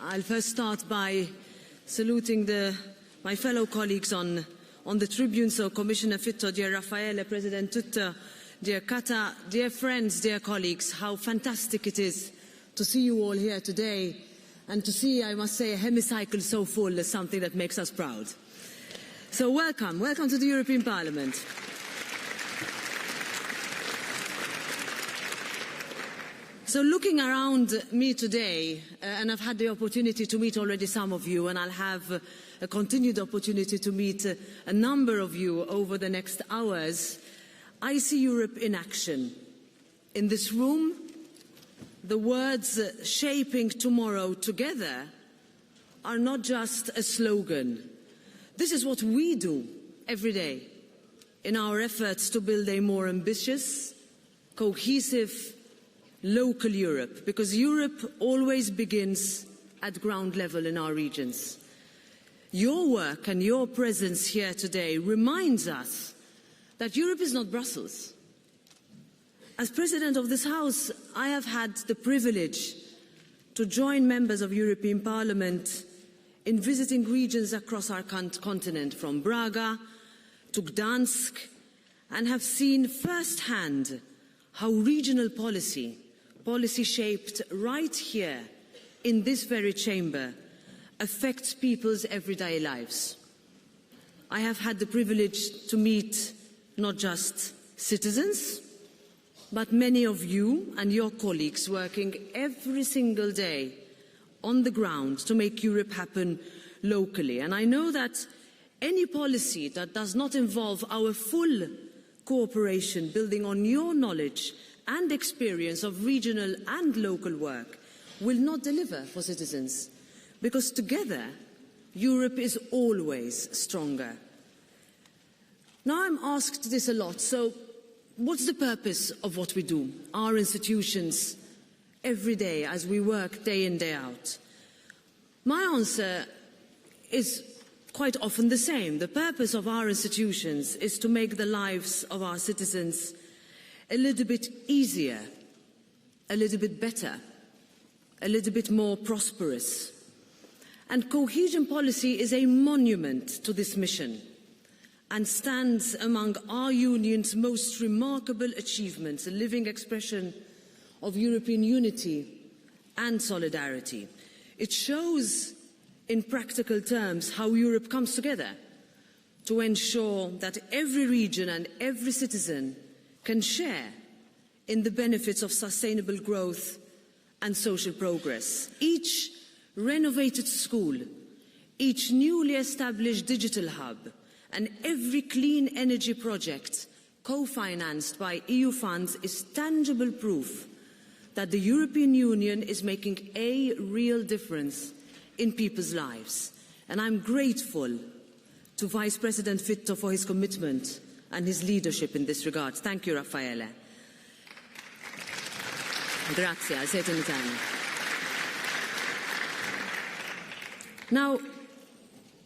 I'll first start by saluting my fellow colleagues on the tribune, so Commissioner Fitto, dear Raffaele, President Tutta, dear Kata, dear friends, dear colleagues, how fantastic it is to see you all here today, and to see, I must say, a hemicycle so full is something that makes us proud. So welcome to the European Parliament. So looking around me today, and I've had the opportunity to meet already some of you, and I'll have a continued opportunity to meet a number of you over the next hours, I see Europe in action. In this room, the words "shaping tomorrow together" are not just a slogan. This is what we do every day in our efforts to build a more ambitious, cohesive, local Europe, because Europe always begins at ground level in our regions. Your work and your presence here today reminds us that Europe is not Brussels. As President of this House, I have had the privilege to join members of European Parliament in visiting regions across our continent, from Braga to Gdansk, and have seen firsthand how regional policy shaped right here in this very chamber, affects people's everyday lives. I have had the privilege to meet not just citizens, but many of you and your colleagues working every single day on the ground to make Europe happen locally. And I know that any policy that does not involve our full cooperation, building on your knowledge and experience of regional and local work, will not deliver for citizens, because together Europe is always stronger. Now, I'm asked this a lot, so what's the purpose of what we do, our institutions, every day as we work day in, day out? My answer is quite often the same. The purpose of our institutions is to make the lives of our citizens a little bit easier, a little bit better, a little bit more prosperous. And cohesion policy is a monument to this mission and stands among our union's most remarkable achievements, a living expression of European unity and solidarity. It shows in practical terms how Europe comes together to ensure that every region and every citizen can share in the benefits of sustainable growth and social progress. Each renovated school, each newly established digital hub, and every clean energy project co-financed by EU funds is tangible proof that the European Union is making a real difference in people's lives. And I'm grateful to Vice President Fitto for his commitment and his leadership in this regard. Thank you, Raffaele. Grazie, I'll say it in Italian. Now,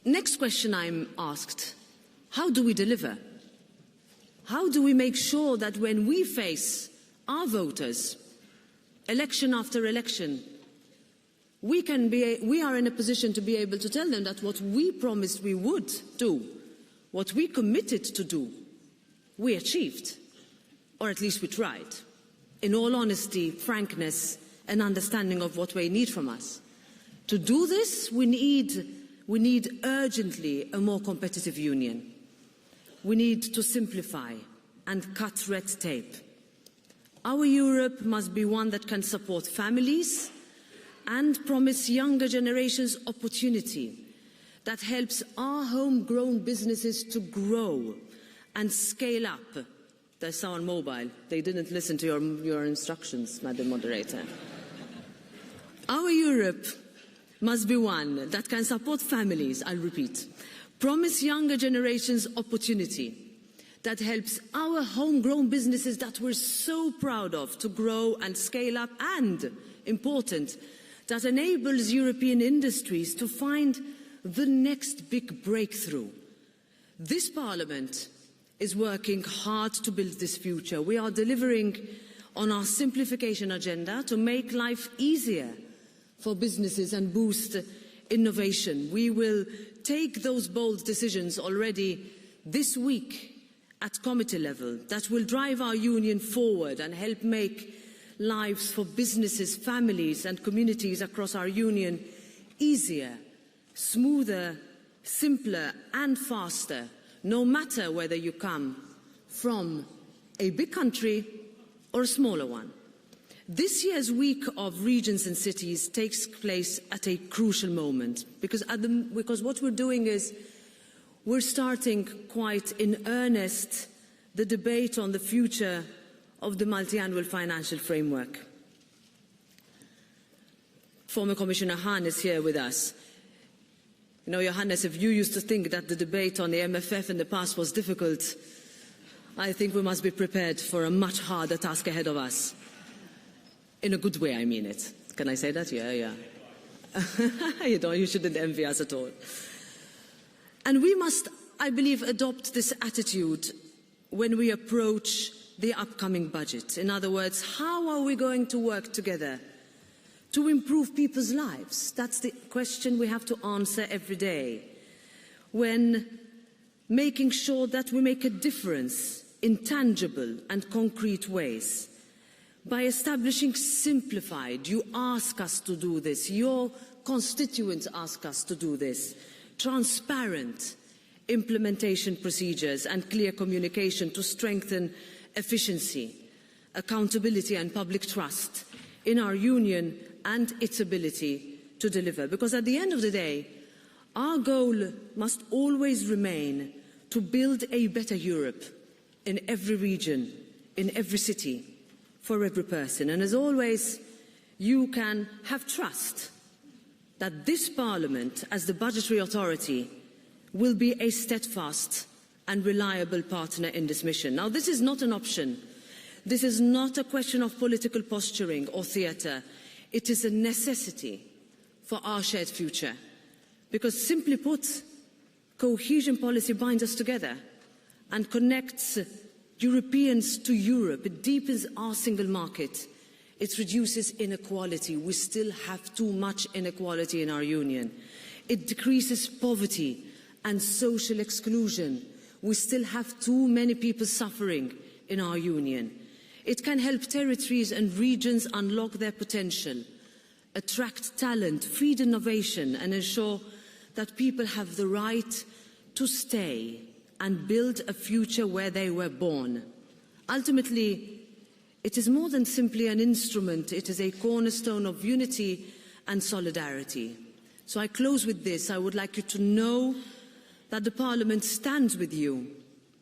next question I'm asked: how do we deliver? How do we make sure that when we face our voters, election after election, we are in a position to be able to tell them that what we promised we would do, what we committed to do, we achieved, or at least we tried, in all honesty, frankness, and understanding of what they need from us. To do this, we need urgently a more competitive union. We need to simplify and cut red tape. Our Europe must be one that can support families and promise younger generations opportunity, that helps our homegrown businesses to grow and scale up. They sound mobile. They didn't listen to your instructions, Madam Moderator. Our Europe must be one that can support families, I'll repeat, promise younger generations opportunity, that helps our homegrown businesses that we're so proud of to grow and scale up, and, important, that enables European industries to find the next big breakthrough. This Parliament is working hard to build this future. We are delivering on our simplification agenda to make life easier for businesses and boost innovation. We will take those bold decisions already this week at committee level that will drive our union forward and help make lives for businesses, families and communities across our union easier, smoother, simpler and faster, no matter whether you come from a big country or a smaller one. This year's Week of Regions and Cities takes place at a crucial moment because what we're doing is we're starting quite in earnest the debate on the future of the multi-annual financial framework. Former Commissioner Hahn is here with us. You know, Johannes, if you used to think that the debate on the MFF in the past was difficult, I think we must be prepared for a much harder task ahead of us. In a good way, I mean it. Can I say that? Yeah. You shouldn't envy us at all. And we must, I believe, adopt this attitude when we approach the upcoming budget. In other words, how are we going to work together to improve people's lives? That's the question we have to answer every day. When making sure that we make a difference in tangible and concrete ways. By establishing simplified, you ask us to do this, your constituents ask us to do this, transparent implementation procedures and clear communication to strengthen efficiency, accountability and public trust in our union and its ability to deliver. Because at the end of the day, our goal must always remain to build a better Europe in every region, in every city, for every person. And as always, you can have trust that this Parliament, as the budgetary authority, will be a steadfast and reliable partner in this mission. Now, this is not an option. This is not a question of political posturing or theatre. It is a necessity for our shared future. Because simply put, cohesion policy binds us together and connects Europeans to Europe. It deepens our single market. It reduces inequality. We still have too much inequality in our union. It decreases poverty and social exclusion. We still have too many people suffering in our union. It can help territories and regions unlock their potential, attract talent, feed innovation, and ensure that people have the right to stay and build a future where they were born. Ultimately, it is more than simply an instrument. It is a cornerstone of unity and solidarity. So I close with this. I would like you to know that the Parliament stands with you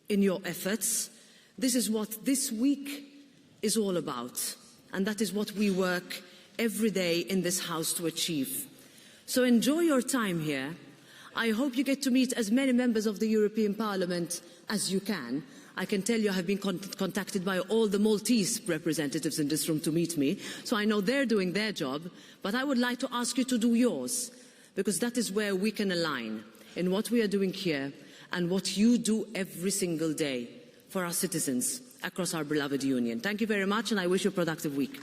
in your efforts. This is what this week is all about, and that is what we work every day in this House to achieve. So enjoy your time here. I hope you get to meet as many members of the European Parliament as you can. I can tell you I have been contacted by all the Maltese representatives in this room to meet me, so I know they're doing their job, but I would like to ask you to do yours, because that is where we can align in what we are doing here and what you do every single day for our citizens across our beloved union. Thank you very much, and I wish you a productive week.